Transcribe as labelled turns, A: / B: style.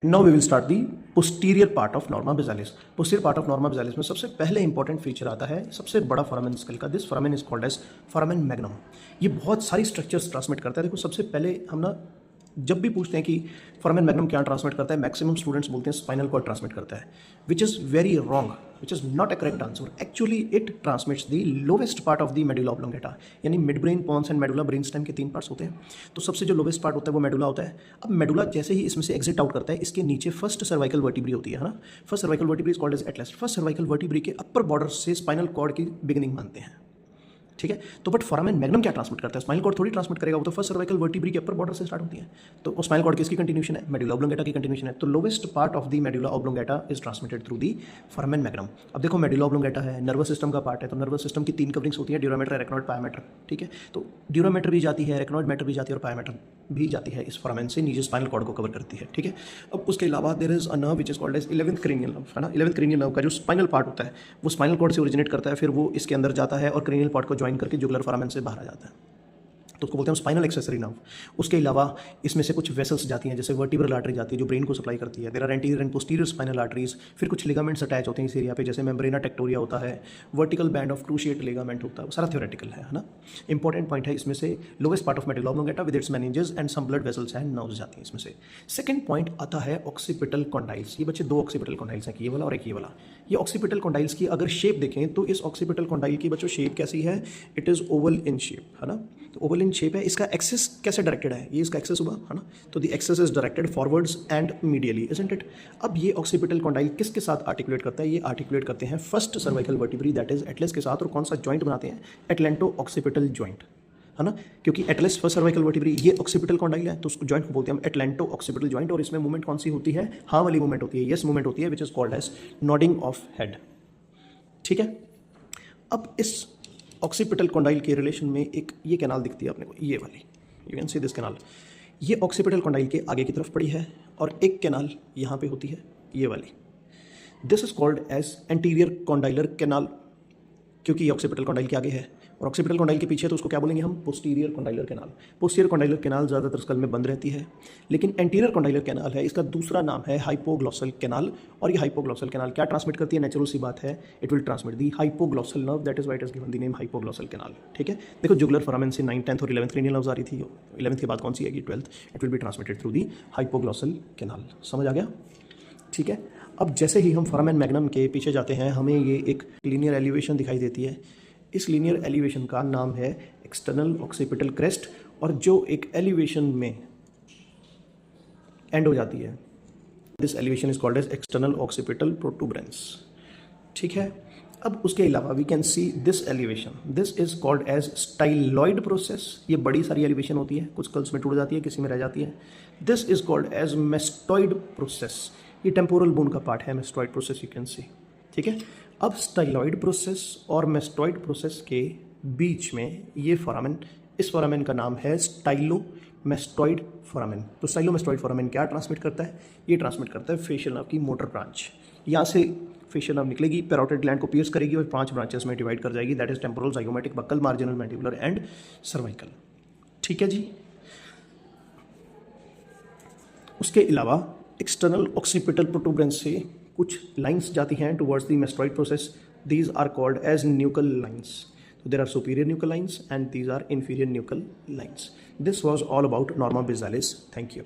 A: Now we will start the posterior part of norma basalis. Posterior part of norma basalis में सबसे पहले important feature आता है सबसे बड़ा फोरामेन स्केल का। This foramen is called as foramen magnum. ये बहुत सारी स्ट्रक्चर्स ट्रांसमिट करता है। देखो सबसे पहले हम ना जब भी पूछते हैं कि फोरामेन मैग्नम क्या ट्रांसमिट करता है, मैक्सिमम स्टूडेंट्स बोलते हैं स्पाइनल कॉर्ड ट्रांसमिट करता है, which is very wrong, which is not a correct answer. Actually it transmits the lowest part of the medulla oblongata, यानी mid brain, pons and medulla brain stem के 3 parts होते हैं। तो सबसे जो lowest part होता है वो मेडुला होता है। अब मेडुला जैसे ही इसमें से एग्जिट आउट करता है, इसके नीचे फर्स्ट सर्वाइकल वर्टिब्री होती है ना। First cervical vertebra is called as atlas. First cervical vertebra के अपर बॉर्डर से स्पाइनल कॉर्ड की बिगिनिंग मानते हैं, ठीक है। तो बट फोरामेन मैग्नम क्या ट्रांसमिट करता है? स्पाइनल कॉर्ड थोड़ी ट्रांसमिट करेगा, वो तो फर्स्ट सर्वाइकल वर्टिब्री के अपर बॉर्डर से स्टार्ट होती है। तो वो स्पाइनल कॉर्ड किसकी कंटिन्यूशन है? मेडुला ऑब्लोंगेटा की कंटिन्यूशन है। तो lowest part of the medulla oblongata is transmitted through the foramen magnum. अब देखो मेडुला ऑब्लोंगेटा है, नर्वस सिस्टम का पार्ट है, तो नर्वस सिस्टम की 3 कवरिंग्स होती है, ड्यूरामेटर, एरेक्नॉइड, पायोमेटर, ठीक है। तो ड्यूरामेटर भी जाती है, एरेक्नॉइड मैटर भी जाती है और पायोमेटर भी जाती है इस फोरामेन से, नीचे स्पाइनल कॉर्ड को कवर करती है, ठीक है। अब उसके अलावा there is a nerve which is called as 11th cranial nerve, है ना। 11th क्रेनियल नर्व का जो स्पाइनल पार्ट होता है वो स्पाइनल कॉर्ड से ओरिजिनेट करता है, फिर वो इसके अंदर जाता है और क्रेनियल पार्ट को ज्वाइन करके जुगुलर फोरामेन से बाहर आ जाता है, तो उसको बोलते हैं स्पाइनल एक्सेसरी नर्व। उसके अलावा इसमें से कुछ वेसल्स जाती हैं, जैसे वर्टिब्रल आर्टरी जाती है जो ब्रेन को सप्लाई करती है। There are anterior and posterior spinal arteries. फिर कुछ लिगामेंट्स अटैच होते हैं इस एरिया पे, जैसे मेम्ब्रेना टेक्टोरिया होता है, vertical band of cruciate ligament होता है, वो सारा थ्योरेटिकल है ना। इंपॉर्टेंट पॉइंट है इसमें से lowest part of medulla oblongata with its meninges and some blood vessels and nerves जाती हैं इसमें से। सेकंड पॉइंट आता है ऑक्सीपिटल कॉन्डाइल्स। ये बच्चे 2 ऑक्सीपिटल कॉन्डाइल्स हैं, ये वाला और एक ये वाला। ये ऑक्सीपिटल कॉन्डाइल्स की अगर शेप देखें तो इस ऑक्सीपिटल कॉन्डाइल की बच्चों शेप कैसी है? It is oval in shape, है ना। तो ओवल इन शेप है। इसका एक्सेस कैसे डायरेक्टेड है? ये इसका एक्सेस हुआ, है ना। तो the axis is directed forwards and medially, isn't it. अब ये ऑक्सीपिटल कॉन्डाइल किसके साथ आर्टिकुलेट करता है? ये आर्टिकुलेट करते हैं first cervical vertebrae that is Atlas के साथ। और कौन सा जॉइंट बनाते हैं? एटलेंटो ऑक्सीपिटल जॉइंट, है ना। क्योंकि एटलस फर्स्ट सर्वाइकल वर्टिब्री, ये ऑक्सीपिटल कॉन्डाइल है, तो उसको जॉइंट को बोलते हैं हम एटलेंटो ऑक्सीपिटल जॉइंट। और इसमें मूवमेंट कौन सी होती है? हाँ वाली मूवमेंट होती है, यस मूवमेंट होती है, which is called as nodding of head, ठीक है। अब इस ऑक्सीपिटल कॉन्डाइल के रिलेशन में एक ये कैनाल दिखती है अपने को, ये वाली, you can see this canal. ये ऑक्सीपिटल कॉन्डाइल के आगे की तरफ पड़ी है और एक कैनाल यहाँ पे होती है, ये वाली। This is called as anterior condylar canal, क्योंकि ये ऑक्सीपिटल कॉन्डाइल के आगे है और ऑक्सीपिटल कॉन्डाइल के पीछे, तो उसको क्या बोलेंगे हम? Posterior condylar canal. Posterior condylar canal ज़्यादातर स्कल में बंद रहती है, लेकिन एंटीरियर कॉन्डाइलर कैनाल है, इसका दूसरा नाम है हाइपोग्लॉसल कैनाल। और ये हाइपोग्लॉसल कैनाल क्या ट्रांसमिट करती है? नेचुरल सी बात है, it will transmit the hypoglossal nerve, that is why it is given the name hypoglossal canal, ठीक है। देखो जुगुलर फोरामेन से 9th, 10th और 11th क्रेनियल नर्व्स आ रही थी। 11th के बाद कौन सी आएगी? 12th। It will be transmitted through the hypoglossal canal. समझ आ गया, ठीक है। अब जैसे ही हम फोरामेन मैग्नम के पीछे जाते हैं, हमें ये एक लीनियर एलिवेशन दिखाई देती है। इस लीनियर एलिवेशन का नाम है एक्सटर्नल ऑक्सीपिटल क्रेस्ट, और जो एक एलिवेशन में एंड हो जाती है, this elevation is called as external occipital protuberance, ठीक है। अब उसके अलावा we can see this elevation, this is called as styloid process. ये बड़ी सारी एलिवेशन होती है, कुछ कल्स में टूट जाती है, किसी में रह जाती है। This is called as mastoid process. ये टेम्पोरल बोन का पार्ट है, mastoid process, you can see, ठीक है। अब स्टाइलॉइड प्रोसेस और मेस्टॉइड प्रोसेस के बीच में ये फोरामेन, इस फोरामेन का नाम है स्टाइलोमेस्टॉइड फोरामेन। तो स्टाइलोमेस्टॉइड फोरामेन क्या ट्रांसमिट करता है? ये ट्रांसमिट करता है फेशियल नर्व की मोटर ब्रांच। यहाँ से फेशियल नर्व निकलेगी, पैरोटिड ग्लैंड को पियर्स करेगी और 5 ब्रांचेस में डिवाइड कर जाएगी, that is temporal, zygomatic, buccal, marginal, mandibular and cervical, ठीक है जी। उसके अलावा एक्सटर्नल ऑक्सीपिटल प्रोटूबरेंस से कुछ लाइंस जाती हैं towards the mastoid process. These are called as nuchal lines. So there are superior nuchal lines and these are inferior nuchal lines. This was all about Norma Besalis. Thank you.